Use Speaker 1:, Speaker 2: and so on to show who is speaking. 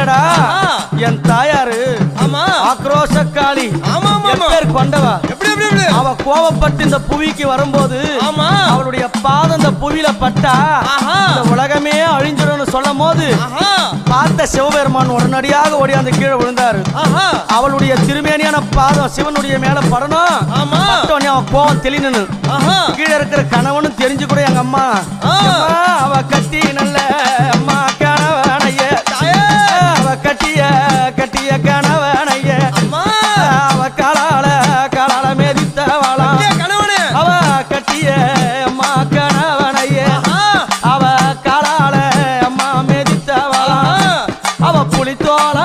Speaker 1: இல்லடா என் தாயாரு ஆக்ரோஷக்காளி பேர் கொண்டவா அவ கோபப்பட்டு இந்த புவிக்கு வரும்போது அவளுடைய பாதம் இந்த புவியில பட்டா இந்த உலகமே அழிஞ்சிடும் சொல்லும் போது பார்த்த சிவபெருமான் உடனடியாக ஓடி அந்த கீழே விழுந்தாரு அவளுடைய திருமேனியான பாதம் சிவனுடைய மேல படணும் அவன் கோபம் தெளினு கீழே இருக்கிற கணவனும் தெரிஞ்சு கூட எங்க அம்மா அவ கட்டி நல்ல அம்மா கணவனைய அவ கட்டிய கணவனைய அவ காலால மேதித்தவளாம் அவ கட்டிய அம்மா கணவனைய அவ காலால அம்மா மேதித்தவளாம் அவ புலித்தோள